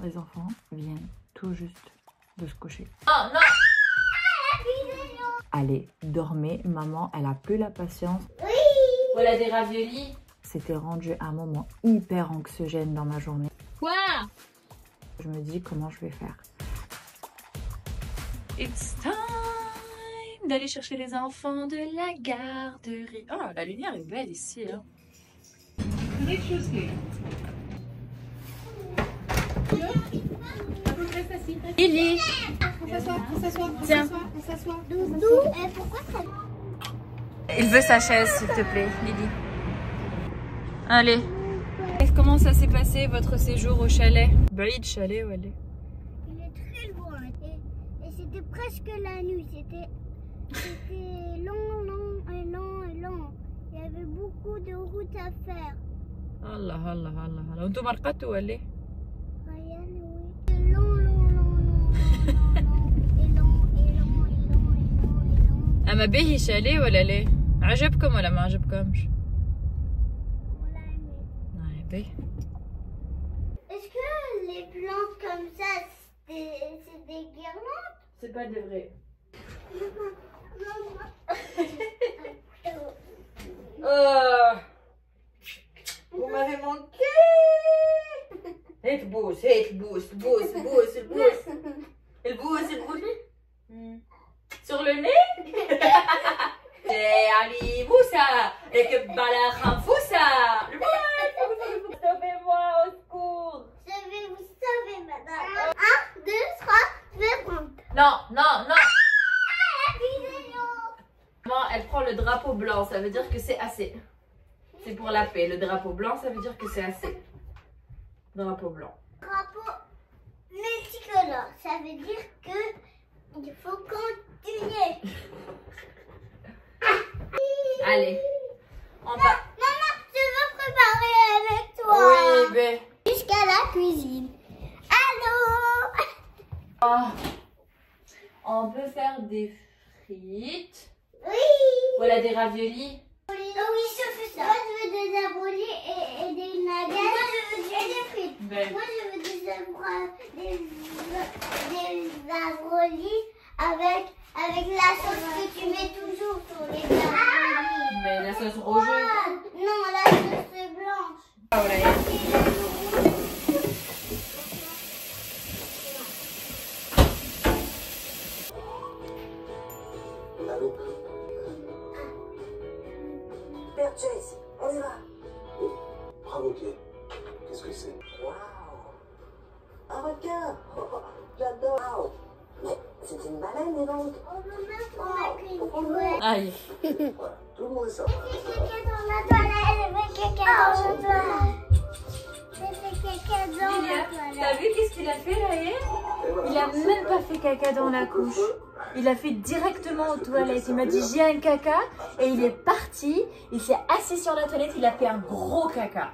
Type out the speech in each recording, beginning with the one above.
Les enfants viennent tout juste de se coucher. Oh non! Allez, dormez, maman, elle a plus la patience. Voilà des raviolis. C'était rendu un moment hyper anxiogène dans ma journée. Quoi? Je me dis comment je vais faire. It's time d'aller chercher les enfants de la garderie. Oh, la lumière est belle ici. Hein. Lily, tiens. Doudou, pourquoi ça... Il veut sa chaise, s'il te plaît, Lily. Allez. Comment ça s'est passé votre séjour au chalet? Baïd chalet, où elle est? Il est très loin et c'était presque la nuit. C'était long. Il y avait beaucoup de routes à faire. Allah. Antum marqatu ou elle est? Ryan, oui. Long. أما باهي شاليه ولا لا؟ عجبكم ولا ما عجبكمش؟ On l'a aimé. Ouais, باهي. Est-ce que les plantes comme ça, c'est des guirlandes? C'est pas des vrais. Vous m'avez manqué. هيك بوس البوس sur le nez. Ali Moussa ركب على خنفوسة. Sauvez-moi au secours. Je vais vous sauver, madame. 1, 2, 3, je vais prendre. Non. Maman, elle prend le drapeau blanc, ça veut dire que c'est assez. C'est pour la paix. Le drapeau blanc, ça veut dire que c'est assez. Drapeau blanc. Drapeau multicolore, ça veut dire que il faut continuer. Allez, on va. Maman, je veux préparer avec toi. Oui, ben. Jusqu'à la cuisine. Allô? Oh. On peut faire des frites. Oui. Voilà des raviolis. Oui, je fais ça. Moi, je veux des raviolis et des nuggets. Moi, je veux des frites. Ben. Moi, je veux des raviolis avec la sauce que tu mets toujours sur les raviolis. Mais la sauce rouge. Non, la sauce blanche. Allô? Père Chase, on y va. Bravo, Kay. Qu'est-ce que c'est? Waouh! Un requin! J'adore! Mais c'est une baleine, dis donc! On veut même qu'on mette une couette. Aïe. Voilà, tout le monde est ça. J'ai fait caca dans la toilette. J'ai fait caca dans la toilette. J'ai fait caca dans la T'as toilette. vu qu'est-ce qu'il a fait là hier? Il a même pas fait caca dans la couche. Il a fait directement aux toilettes. Il m'a dit j'ai un caca et il est parti. Il s'est assis sur la toilette. Il a fait un gros caca.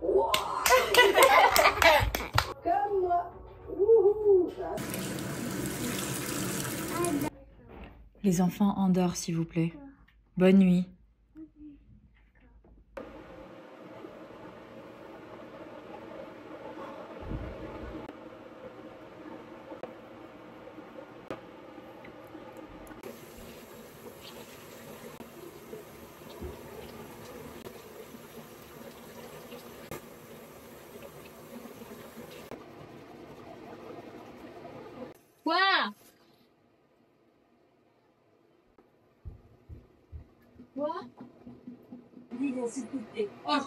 Wow. Comme moi! Wouhou! Les enfants, endors s'il vous plaît. Bonne nuit. Quoi? Quoi? Oh,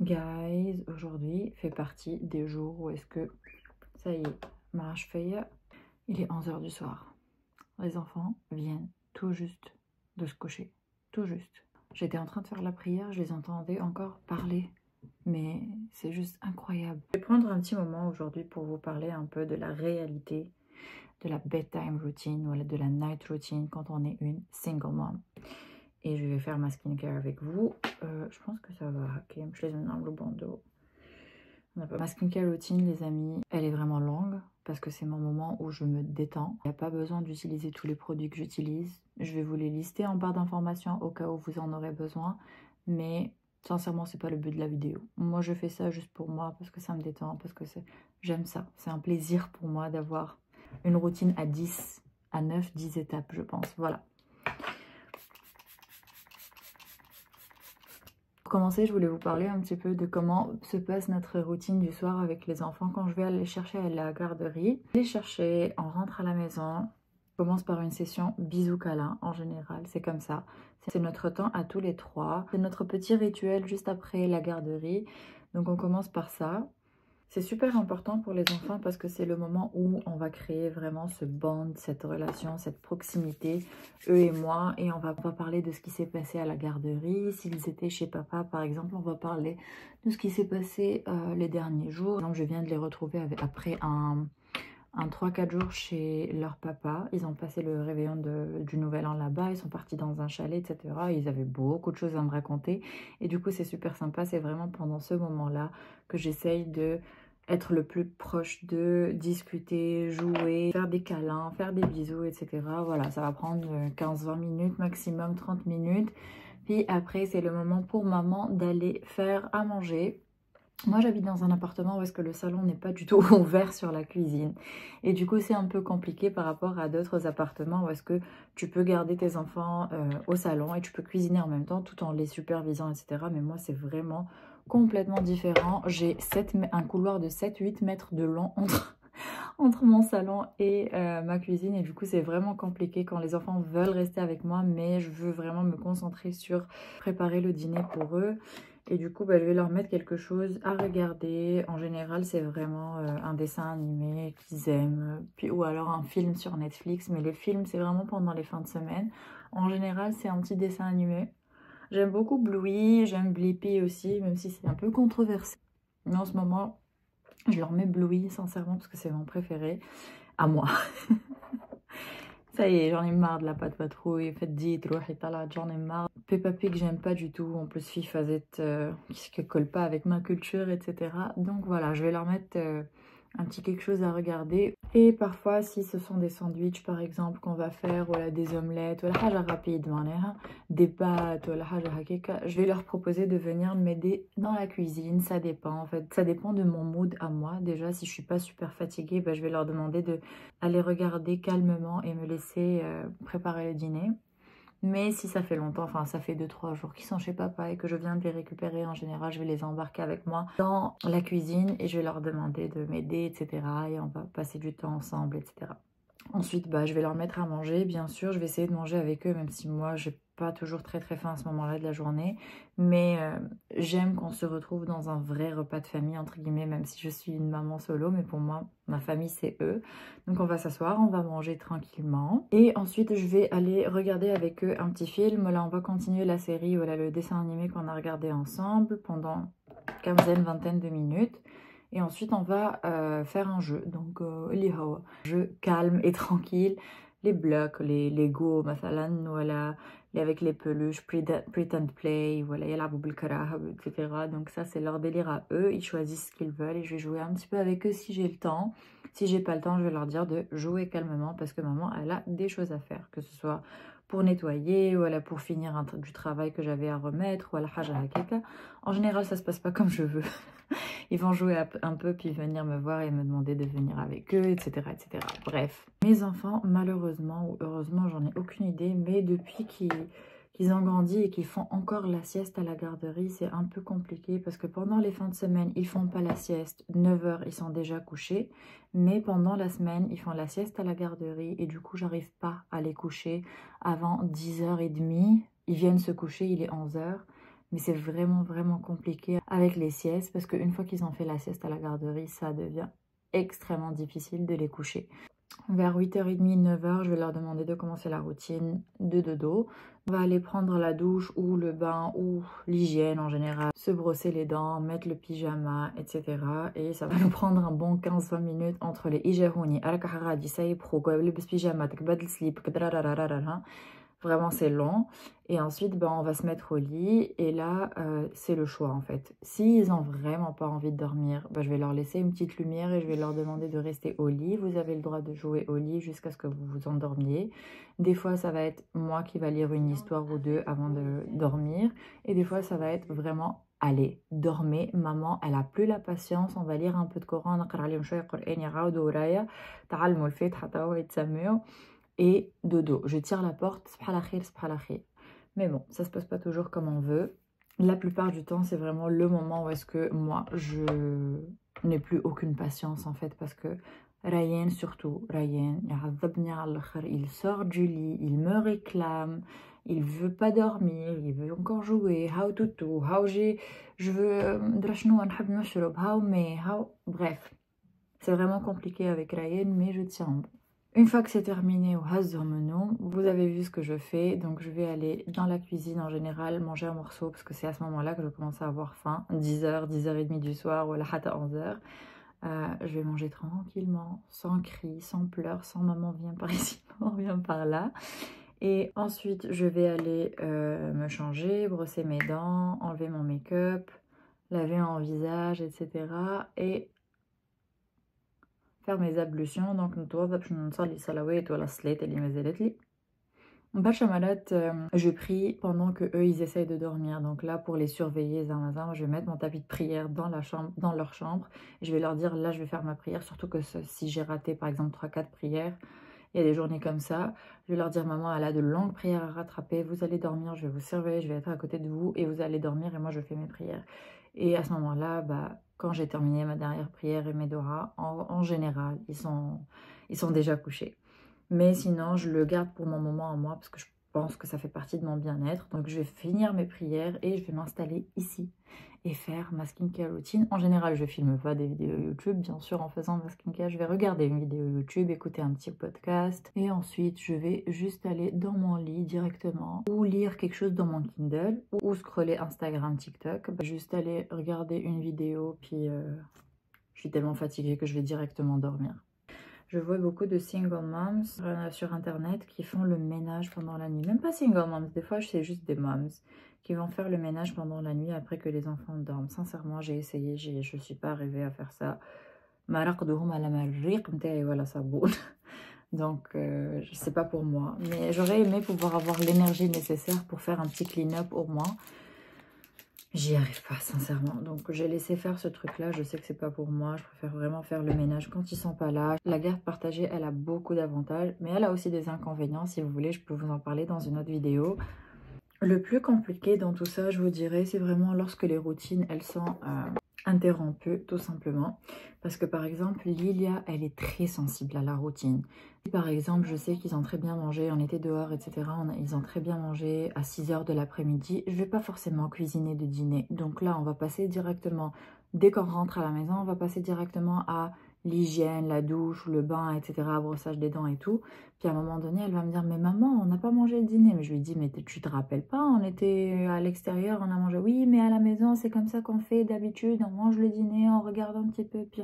Guys, aujourd'hui fait partie des jours où est-ce que ça y est, marche fait. Il est 11 h du soir. Les enfants viennent tout juste de se coucher. Tout juste. J'étais en train de faire la prière, je les entendais encore parler. Mais c'est juste incroyable. Je vais prendre un petit moment aujourd'hui pour vous parler un peu de la réalité de la bedtime routine ou de la night routine quand on est une single mom. Et je vais faire ma skincare avec vous. Je pense que ça va. Ok, je les mets dans le bandeau. Ma skincare routine, les amis, elle est vraiment longue parce que c'est mon moment où je me détends. Il n'y a pas besoin d'utiliser tous les produits que j'utilise. Je vais vous les lister en barre d'informations au cas où vous en aurez besoin. Mais sincèrement, c'est pas le but de la vidéo. Moi, je fais ça juste pour moi parce que ça me détend, parce que j'aime ça. C'est un plaisir pour moi d'avoir une routine à 10, à 9, 10 étapes, je pense. Voilà. Pour commencer, je voulais vous parler un petit peu de comment se passe notre routine du soir avec les enfants quand je vais aller chercher à la garderie. Les chercher, on rentre à la maison, on commence par une session bisous câlins en général, c'est comme ça. C'est notre temps à tous les trois. C'est notre petit rituel juste après la garderie. Donc on commence par ça. C'est super important pour les enfants parce que c'est le moment où on va créer vraiment ce bond, cette relation, cette proximité, eux et moi. Et on va pas parler de ce qui s'est passé à la garderie. S'ils étaient chez papa, par exemple, on va parler de ce qui s'est passé les derniers jours. Par exemple, je viens de les retrouver après un 3-4 jours chez leur papa. Ils ont passé le réveillon du Nouvel An là-bas. Ils sont partis dans un chalet, etc. Ils avaient beaucoup de choses à me raconter. Et du coup, c'est super sympa. C'est vraiment pendant ce moment-là que j'essaye de être le plus proche d'eux, discuter, jouer, faire des câlins, faire des bisous, etc. Voilà, ça va prendre 15-20 minutes, maximum 30 minutes. Puis après, c'est le moment pour maman d'aller faire à manger. Moi, j'habite dans un appartement où est-ce que le salon n'est pas du tout ouvert sur la cuisine. Et du coup, c'est un peu compliqué par rapport à d'autres appartements où est-ce que tu peux garder tes enfants au salon et tu peux cuisiner en même temps tout en les supervisant, etc. Mais moi, c'est vraiment complètement différent. J'ai un couloir de 7-8 mètres de long entre mon salon et ma cuisine. Et du coup, c'est vraiment compliqué quand les enfants veulent rester avec moi. Mais je veux vraiment me concentrer sur préparer le dîner pour eux. Et du coup, je vais leur mettre quelque chose à regarder. En général, c'est vraiment un dessin animé qu'ils aiment. Puis, ou alors un film sur Netflix. Mais les films, c'est vraiment pendant les fins de semaine. En général, c'est un petit dessin animé. J'aime beaucoup Bluey, j'aime Blippi aussi, même si c'est un peu controversé. Mais en ce moment, je leur mets Bluey, sincèrement, parce que c'est mon préféré. À moi. Ça y est, j'en ai marre de la pâte patrouille, faites dit, j'en ai marre. Peppa Pig, j'aime pas du tout. En plus, FIFA Z, qui ne colle pas avec ma culture, etc. Donc voilà, je vais leur mettre un petit quelque chose à regarder. Et parfois, si ce sont des sandwichs, par exemple, qu'on va faire, voilà, des omelettes, voilà, rapide, des pâtes, voilà, je vais leur proposer de venir m'aider dans la cuisine. Ça dépend, en fait. Ça dépend de mon mood à moi. Déjà, si je suis pas super fatiguée, je vais leur demander d'aller regarder calmement et me laisser préparer le dîner. Mais si ça fait longtemps, enfin ça fait 2-3 jours qu'ils sont chez papa et que je viens de les récupérer, en général je vais les embarquer avec moi dans la cuisine et je vais leur demander de m'aider, etc. Et on va passer du temps ensemble, etc. Ensuite, je vais leur mettre à manger. Bien sûr, je vais essayer de manger avec eux, même si moi, j'ai pas toujours très faim à ce moment-là de la journée. Mais j'aime qu'on se retrouve dans un vrai repas de famille, entre guillemets, même si je suis une maman solo. Mais pour moi, ma famille, c'est eux. Donc, on va s'asseoir, on va manger tranquillement. Et ensuite, je vais aller regarder avec eux un petit film. Là, on va continuer la série, voilà, le dessin animé qu'on a regardé ensemble pendant quinzaine-vingtaine de minutes. Et ensuite, on va faire un jeu. Donc, jeu calme et tranquille. Les blocs, les Lego, mathalan, voilà, avec les peluches, pretend play, voilà, etc. Donc ça, c'est leur délire à eux. Ils choisissent ce qu'ils veulent et je vais jouer un petit peu avec eux si j'ai le temps. Si j'ai pas le temps, je vais leur dire de jouer calmement parce que maman, elle a des choses à faire. Que ce soit pour nettoyer, voilà, pour finir du travail que j'avais à remettre, voilà, en général, ça se passe pas comme je veux. Ils vont jouer un peu, puis venir me voir et me demander de venir avec eux, etc. etc. Bref, mes enfants, malheureusement ou heureusement, j'en ai aucune idée, mais depuis qu'ils ont grandi et qu'ils font encore la sieste à la garderie, c'est un peu compliqué parce que pendant les fins de semaine, ils font pas la sieste. 9 h, ils sont déjà couchés, mais pendant la semaine, ils font la sieste à la garderie et du coup, j'arrive pas à les coucher avant 10h30. Ils viennent se coucher, il est 11 h. Mais c'est vraiment compliqué avec les siestes parce qu'une fois qu'ils ont fait la sieste à la garderie, ça devient extrêmement difficile de les coucher. Vers 8h30, 9h, je vais leur demander de commencer la routine de dodo. On va aller prendre la douche ou le bain ou l'hygiène en général, se brosser les dents, mettre le pyjama, etc. Et ça va nous prendre un bon 15-20 minutes entre les ijahouni, vraiment c'est long. Et ensuite on va se mettre au lit et là c'est le choix en fait. S'ils ont vraiment pas envie de dormir, je vais leur laisser une petite lumière et je vais leur demander de rester au lit. Vous avez le droit de jouer au lit jusqu'à ce que vous vous endormiez. Des fois ça va être moi qui va lire une histoire ou deux avant de dormir et des fois ça va être vraiment allez, dormez, maman elle a plus la patience, on va lire un peu de Coran, et dodo. Je tire la porte, subhanakhir, subhanakhir. Mais bon, ça se passe pas toujours comme on veut. La plupart du temps, c'est vraiment le moment où est-ce que moi, je n'ai plus aucune patience en fait, parce que Ryan, surtout, Ryan, il sort du lit, il me réclame, il veut pas dormir, il veut encore jouer, je veux, bref. C'est vraiment compliqué avec Ryan, mais je tiens. Une fois que c'est terminé au Hazormenon, vous avez vu ce que je fais, donc je vais aller dans la cuisine en général, manger un morceau, parce que c'est à ce moment-là que je commence à avoir faim, 10h, 10h30 du soir, ou la hata 11h. Je vais manger tranquillement, sans cris, sans pleurs, sans maman vient par ici, maman vient par là. Et ensuite, je vais aller me changer, brosser mes dents, enlever mon make-up, laver mon visage, etc. Et faire mes ablutions. Donc je prie pendant que eux ils essayent de dormir. Donc là pour les surveiller, je vais mettre mon tapis de prière dans leur chambre. Je vais leur dire là je vais faire ma prière, surtout que si j'ai raté par exemple 3-4 prières, il y a des journées comme ça, je vais leur dire maman elle a de longues prières à rattraper, vous allez dormir, je vais vous surveiller, je vais être à côté de vous et vous allez dormir et moi je fais mes prières. Et à ce moment-là, quand j'ai terminé ma dernière prière et mes doras, en général, ils sont déjà couchés. Mais sinon, je le garde pour mon moment à moi parce que je pense que ça fait partie de mon bien-être. Donc, je vais finir mes prières et je vais m'installer ici et faire ma skincare routine. En général, je ne filme pas des vidéos YouTube. Bien sûr, en faisant ma skincare, je vais regarder une vidéo YouTube, écouter un petit podcast. Et ensuite, je vais juste aller dans mon lit directement ou lire quelque chose dans mon Kindle ou scroller Instagram, TikTok. Juste aller regarder une vidéo, puis je suis tellement fatiguée que je vais directement dormir. Je vois beaucoup de single moms sur internet qui font le ménage pendant la nuit. Même pas single moms, des fois c'est juste des moms qui vont faire le ménage pendant la nuit après que les enfants dorment. Sincèrement, j'ai essayé, je suis pas arrivée à faire ça. Donc c'est pas pour moi. Mais j'aurais aimé pouvoir avoir l'énergie nécessaire pour faire un petit clean-up au moins. J'y arrive pas, sincèrement. Donc, j'ai laissé faire ce truc-là. Je sais que c'est pas pour moi. Je préfère vraiment faire le ménage quand ils sont pas là. La garde partagée, elle a beaucoup d'avantages, mais elle a aussi des inconvénients. Si vous voulez, je peux vous en parler dans une autre vidéo. Le plus compliqué dans tout ça, je vous dirais, c'est vraiment lorsque les routines, elles sont interrompues, tout simplement. Parce que, par exemple, Lilia, elle est très sensible à la routine. Par exemple, je sais qu'ils ont très bien mangé, on était dehors, etc. Ils ont très bien mangé à 6h de l'après-midi. Je vais pas forcément cuisiner de dîner. Donc là, on va passer directement, dès qu'on rentre à la maison, on va passer directement à l'hygiène, la douche, le bain, etc., brossage des dents et tout. Puis à un moment donné, elle va me dire, mais maman, on n'a pas mangé le dîner. Mais je lui dis, mais tu te rappelles pas, on était à l'extérieur, on a mangé. Oui, mais à la maison, c'est comme ça qu'on fait d'habitude, on mange le dîner, on regarde un petit peu. Puis...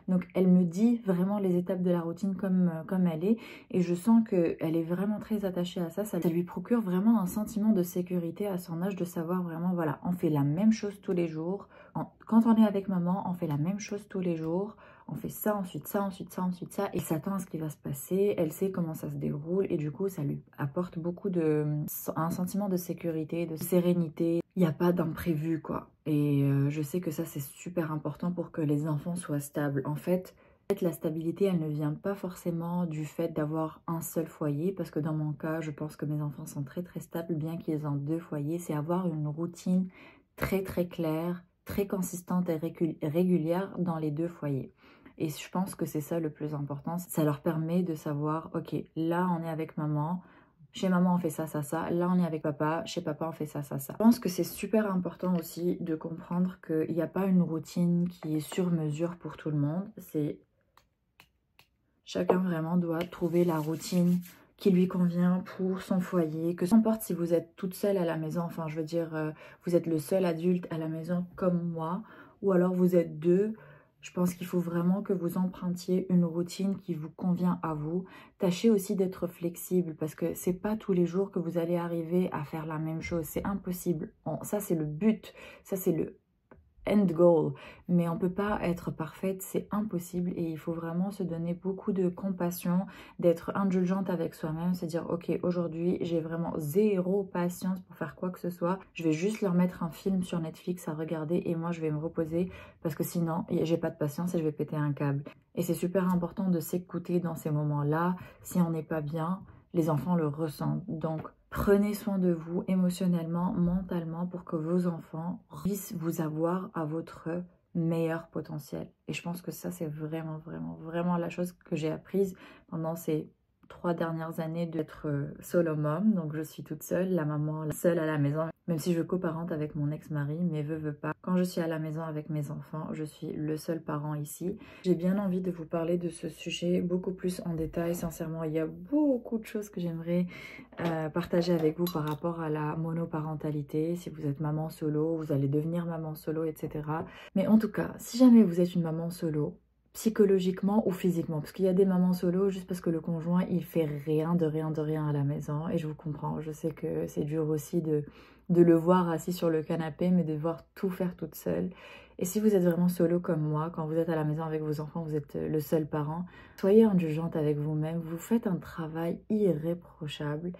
Donc elle me dit vraiment les étapes de la routine comme elle est. Et je sens qu'elle est vraiment très attachée à ça. Ça lui procure vraiment un sentiment de sécurité à son âge, de savoir vraiment, voilà, on fait la même chose tous les jours. Quand on est avec maman, on fait la même chose tous les jours. On fait ça, ensuite ça, ensuite ça, ensuite ça. Et s'attend à ce qui va se passer. Elle sait comment ça se déroule. Et du coup, ça lui apporte beaucoup un sentiment de sécurité, de sérénité. Il n'y a pas d'imprévu, quoi. Et je sais que ça, c'est super important pour que les enfants soient stables. En fait, la stabilité, elle ne vient pas forcément du fait d'avoir un seul foyer. Parce que dans mon cas, je pense que mes enfants sont très, très stables, bien qu'ils aient 2 foyers. C'est avoir une routine très, très claire, très consistante et régulière dans les 2 foyers. Et je pense que c'est ça le plus important. Ça leur permet de savoir, ok, là on est avec maman, chez maman on fait ça, ça, ça. Là on est avec papa, chez papa on fait ça, ça, ça. Je pense que c'est super important aussi de comprendre qu'il n'y a pas une routine qui est sur mesure pour tout le monde. Chacun vraiment doit trouver la routine qui lui convient pour son foyer. Que peu importe si vous êtes toute seule à la maison, enfin je veux dire, vous êtes le seul adulte à la maison comme moi, ou alors vous êtes deux. Je pense qu'il faut vraiment que vous empruntiez une routine qui vous convient à vous. Tâchez aussi d'être flexible parce que c'est pas tous les jours que vous allez arriver à faire la même chose. C'est impossible. Ça, c'est le but. Ça, c'est le end goal. Mais on peut pas être parfaite. C'est impossible et il faut vraiment se donner beaucoup de compassion, d'être indulgente avec soi-même. C'est dire, ok, aujourd'hui, j'ai vraiment zéro patience pour faire quoi que ce soit. Je vais juste leur mettre un film sur Netflix à regarder et moi, je vais me reposer parce que sinon, j'ai pas de patience et je vais péter un câble. Et c'est super important de s'écouter dans ces moments-là. Si on n'est pas bien, les enfants le ressentent. Donc, prenez soin de vous émotionnellement, mentalement pour que vos enfants puissent vous avoir à votre meilleur potentiel. Et je pense que ça, c'est vraiment, vraiment, vraiment la chose que j'ai apprise pendant ces 3 dernières années d'être solo mom. Donc, je suis toute seule, la maman seule à la maison. Même si je coparente avec mon ex-mari, mais veut pas. Quand je suis à la maison avec mes enfants, je suis le seul parent ici. J'ai bien envie de vous parler de ce sujet beaucoup plus en détail. Sincèrement, il y a beaucoup de choses que j'aimerais partager avec vous par rapport à la monoparentalité. Si vous êtes maman solo, vous allez devenir maman solo, etc. Mais en tout cas, si jamais vous êtes une maman solo, psychologiquement ou physiquement, parce qu'il y a des mamans solo juste parce que le conjoint il fait rien à la maison et je vous comprends, je sais que c'est dur aussi de le voir assis sur le canapé mais de devoir tout faire toute seule. Et si vous êtes vraiment solo comme moi, quand vous êtes à la maison avec vos enfants, vous êtes le seul parent, soyez indulgente avec vous-même, vous faites un travail irréprochable.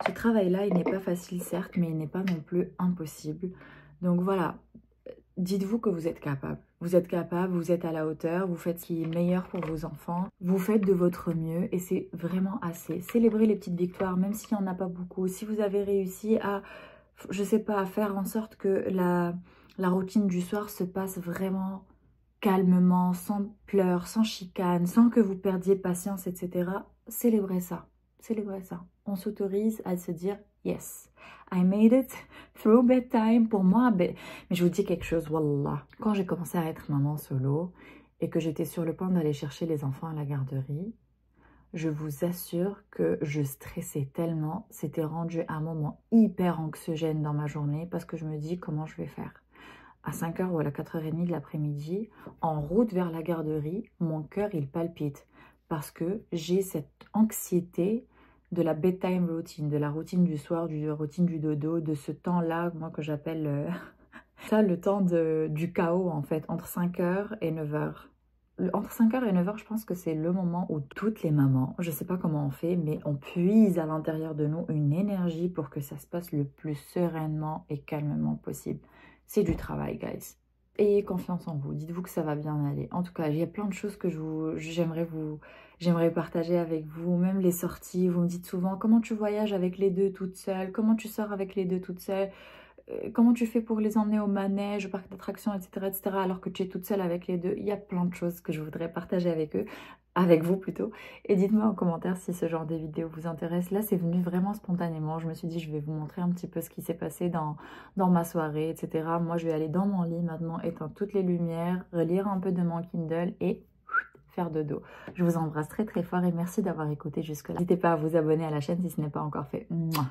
Ce travail-là, il n'est pas facile certes, mais il n'est pas non plus impossible. Donc voilà, dites-vous que vous êtes capable. Vous êtes capable, vous êtes à la hauteur, vous faites ce qui est meilleur pour vos enfants. Vous faites de votre mieux et c'est vraiment assez. Célébrez les petites victoires, même s'il n'y en a pas beaucoup. Si vous avez réussi à, je sais pas, à faire en sorte que la routine du soir se passe vraiment calmement, sans pleurs, sans chicane, sans que vous perdiez patience, etc. Célébrez ça. Célébrez ça. On s'autorise à se dire « Yes, I made it through bedtime ». Pour moi, mais je vous dis quelque chose, wallah. Quand j'ai commencé à être maman solo et que j'étais sur le point d'aller chercher les enfants à la garderie, je vous assure que je stressais tellement. C'était rendu un moment hyper anxiogène dans ma journée parce que je me dis comment je vais faire. À 5h ou à 4h30 de l'après-midi, en route vers la garderie, mon cœur il palpite parce que j'ai cette anxiété de la bedtime routine, de la routine du soir, de la routine du dodo, de ce temps-là, moi que j'appelle ça le temps du chaos en fait, entre 5h et 9h. Entre 5h et 9h, je pense que c'est le moment où toutes les mamans, je ne sais pas comment on fait, mais on puise à l'intérieur de nous une énergie pour que ça se passe le plus sereinement et calmement possible. C'est du travail, guys. Ayez confiance en vous, dites-vous que ça va bien aller. En tout cas, il y a plein de choses que j'aimerais partager avec vous, même les sorties. Vous me dites souvent, comment tu voyages avec les deux toutes seules? Comment tu sors avec les deux toutes seules? Comment tu fais pour les emmener au manège, au parc d'attractions, etc., etc., alors que tu es toute seule avec les deux? Il y a plein de choses que je voudrais partager avec vous plutôt. Et dites-moi en commentaire si ce genre de vidéo vous intéresse. Là, c'est venu vraiment spontanément. Je me suis dit, je vais vous montrer un petit peu ce qui s'est passé dans ma soirée, etc. Moi, je vais aller dans mon lit maintenant, éteindre toutes les lumières, relire un peu de mon Kindle et faire dodo. Je vous embrasse très très fort et merci d'avoir écouté jusque-là. N'hésitez pas à vous abonner à la chaîne si ce n'est pas encore fait. Mouah.